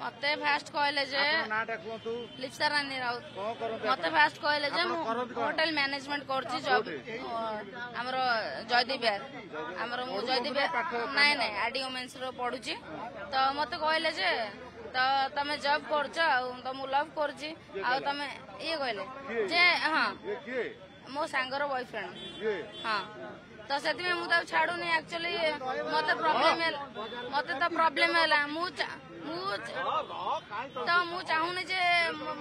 मते फास्ट कहले जे नाटा कोंतु लिप्सा रानी राउत कोन करते मते फास्ट कहले जे होटल मैनेजमेंट करछि जॉब हमरो जयदीप बिहार हमरो मु जयदीप नहीं नहीं आडी वुमेन्स रो पढुछि तो मते कहले जे तो तमे जॉब करछ तो मु लव करछि आ तमे ये कहले जे हां मो सांगर बॉयफ्रेंड हां तो से मुझे छाड़ूनी एक्चुअली मत प्रॉब्लम है तो मु चाहूनी जे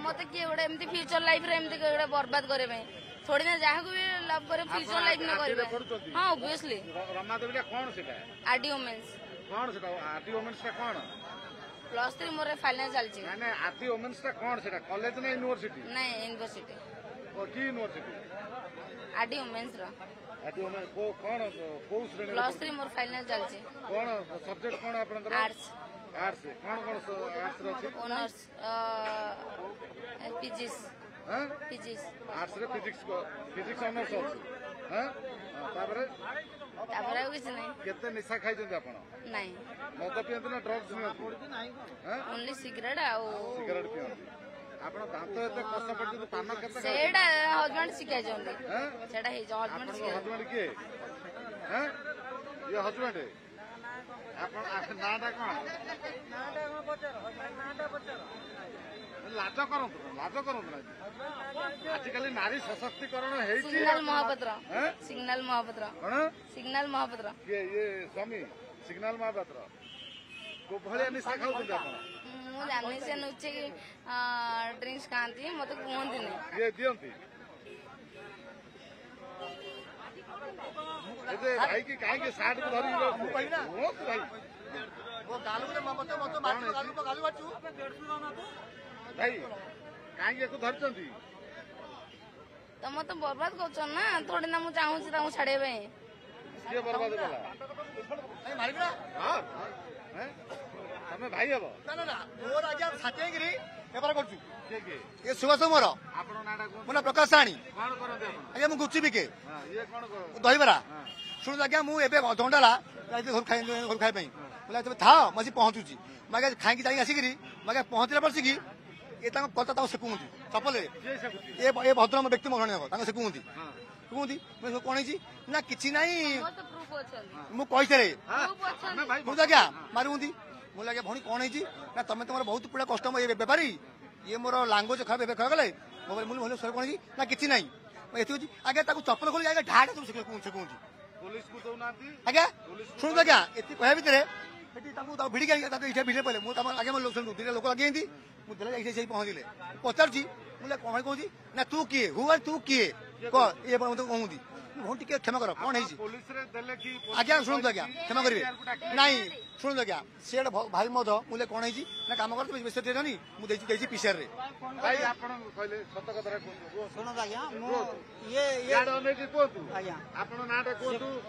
मत किए गोटे एमती फ्यूचर लाइफ रे एमती गोटे बर्बाद करे थोड़ी ना जहाँ भी लव करे फ्यूचर लाइफ न करे हाँ ऑब्वियसली आरडी वुमेन्स कौन सेटा आरडी वुमेन्स का कौन +3 मोर फाइनल चलछि माने आरडी वुमेन्स का कौन सेटा कॉलेज ना यूनिवर्सिटी नहीं यूनिवर्सिटी ओ की यूनिवर्सिटी आरडी वुमेन्स रो आरडी वुमेन्स को कौन को श्रेणी +3 मोर फाइनल चलछि कौन सब्जेक्ट कौन आपनकर आर्ट्स आर्ट्स कौन आर्ट्स रो अछि ऑनर्स पीजीस हां पीजीस आर्ट्स रे फिजिक्स ऑनर्स अछि हां ताबरे किछ नहीं केते निशा खाइ जंदी आपण नहीं मद पियंती ना ड्रग्स पियंती हां ओनली सिगरेट आ सिगरेट पियंती आपण दांत एते कष्ट पड़ती तो पान केते सेडा हस्बैंड सिखाइ जंदी हां सेडा हे हस्बैंड सिखाइ हस्बैंड के हां ये हस्बैंड आपण नाटा कोन नाटा पचर लाज करंतु ना आजिकल नारी सशक्तिकरण हेछि सिग्नल महापात्र कोन सिग्नल महापात्र ये स्वामी सिग्नल महापात्र को भले निशा खाउ आपण मु जानि से नुचे कि ड्रिंक्स खांती मते कोहंती नहीं ये दियंती एते भाई की काहे के साथ को धरि मु पहिना हो भाई वो गालू रे मते मार गालू बाचू भाई काहे के को धरचंती तो मते बर्बाद करछ ना थोड़ी ना मु चाहू छी ता छाड़े बे के बर्बाद कला ए मारिबा हां हैं हमें भाई हबो ना ना मोर आज्ञा साथे गिरी पेपर करछु के ये सुभाष मोर आपण नाडा को मोना प्रकाश साणी कोन करते आपण आज्ञा मु गुच्ची बिके हां ये कोन दहीबरा सुन आज्ञा मु एबे धंडाला जाई घर खाइ पई बोला तबे था मसी पहुंचुची मागे खाइ की जाई आसीगिरी मागे पहुंचला परसी ये कथा सेकुंती चपल ये भद्र व्यक्ति मरण सेकुंती कहती कौन ना कि मु कही क्या मारूंगी मुझे लगे भौणी कौन ना तुम तुम बहुत पुरा कस्टमर ये बेपारी ये मोर लांगुएज खराब खराब गले मोबाइल सर कौन ना कि ना ये आगे चपल खोली आगे ढाट सेकुंती आज्ञा शुणु आज्ञा ये कह भितर भिड़ी भिड़े पड़े मुझे आगे लोग लोक लगे मुझे पहुंचले पचार मुझे कौन कहूँ ना तू किए हु तू किए कह ये कहूँ भौन टे क्षमा कर कौन आज्ञा शुणु आज्ञा क्षमा करेंगे ना शुणु आज्ञा सी भाई मध मुझे कौन ना कम कर नहीं मुझे पीसीआर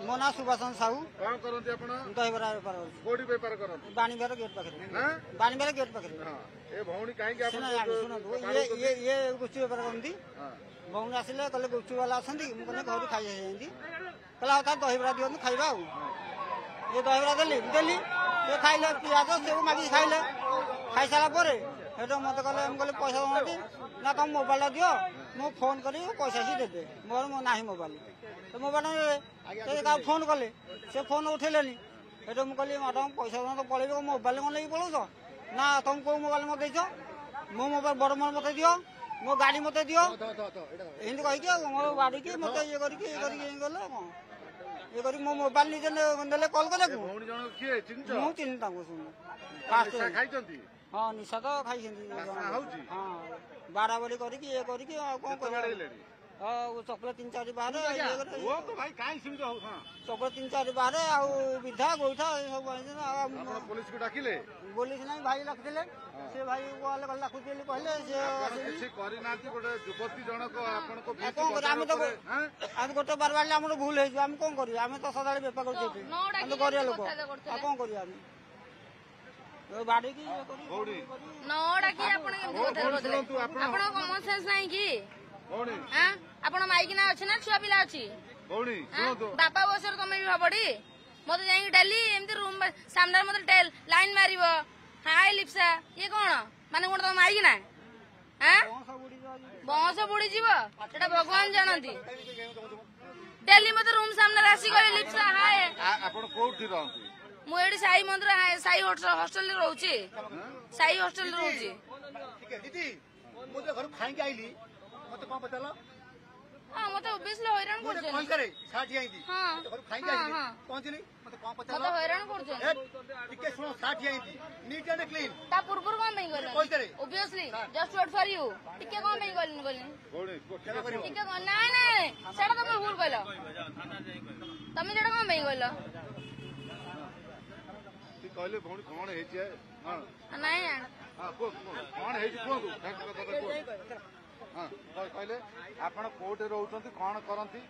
मो ना सुभाषन साहू दहीबरा बेपार बाणीबार गेट पाखे बाणीबार गेट पाखे ये गुच्ची बेपार करती भौणी आसिले कहले गुच्ची वाला आसती मुझे घर खाई कहला दहीबरा दिखाँ खाइबा ये दहीबरा देली ये खाइले पियाज से मागिक खाइले खाई सारा मत कहले पैसा दौना ना तुम मोबाइल दियो मु फोन कर पैसा सी देते मोर मो ना मोबाइल तो मोबाइल फोन कले से फोन उठेलेनी मुझे कहली मैडम पैसा दौना तो पड़े मोबाइल कौन लगे पलाउच ना तुम कौ मोबाइल मत मो मोबाइल बड़ मोबाइल मत दियो मो गाड़ी मत दियो एमती कहीकि मो गाड़ी की मत ये गले ये मो मोबाइल निजे ने कल कले मुझे चिन्ह हाँ निशा तो खाई हाँ बाड़ाबाड़ी करके चपल 3-4 बाहर चपल 3-4 बाहर विधा गोईठा सब पुलिस को डाकिले पुलिस नहीं भाई रखिले से भाई डाकुली कहले गोटे बार बार आम भूल हो कौन कर तो सदा बेपार कर गरिया लोक कौन कर बाड़ी की आपण माइकिना अच्छे ना छुआ पिला अच्छी बापा बस तुम भी भाबड़ी मत जाई डेली एमती रूम सामने मत लाइन मारिबो हाय लिप्सा ये कौन माने कौन तुम माइक ना बंश बुड़ी जीव सेटा भगवान जानती डेली मत रूम सामने आसी गले लिप्सा हाय ଆପଣ କୋଉଠି ରହନ୍ତି ମୁଁ ଏଠି ସାଇ ମନ୍ଦିର ସାଇ ହଷ୍ଟେଲରେ ରହୁଛି ସାଇ ହଷ୍ଟେଲରେ ରହୁଛି ଦିଦି ମୁଁ ତ ଘରୁ ଖାଇକି ଆଇଲି ମତେ କଣ ପଚାରିଲ ହଁ ମତେ ଓବିୟସଲି ହଇରାଣ କରୁଛନ୍ତି କଣ କରେ ସାଠି ଆଇଲି ହଁ ଘରୁ ଖାଇକି ଆଇଲି ପହଞ୍ଚିଲି ମତେ କଣ ପଚାରିଲ ମତେ ହଇରାଣ କରୁଛନ୍ତି ଟିକେ ଶୁଣ ସାଠି ଆଇଲି ନିଟ୍ ଆଣ୍ଡ କ୍ଲିନ୍ ତା ପୂର୍ବରୁ କଣ ପାଇଁ ଗଲେ କହିଥିଲେ obviously just wait for you ଟିକେ କଣ ପାଇଁ ଗଲେନି ଟିକେ ନାଇଁ ନାଇଁ ସେଟା ତମେ ଭୁଲ କହିଲ ତମେ ସେଟା କଣ ପାଇଁ କହିଲ କହିଲେ ଭଉଣୀ କଣ ହେଇଛି ନାଇଁ କଣ ହେଇଛି କୁହନ୍ତୁ କହିଲେ ଆପଣ କୋଉଠି ରହୁଛନ୍ତି କଣ କରନ୍ତି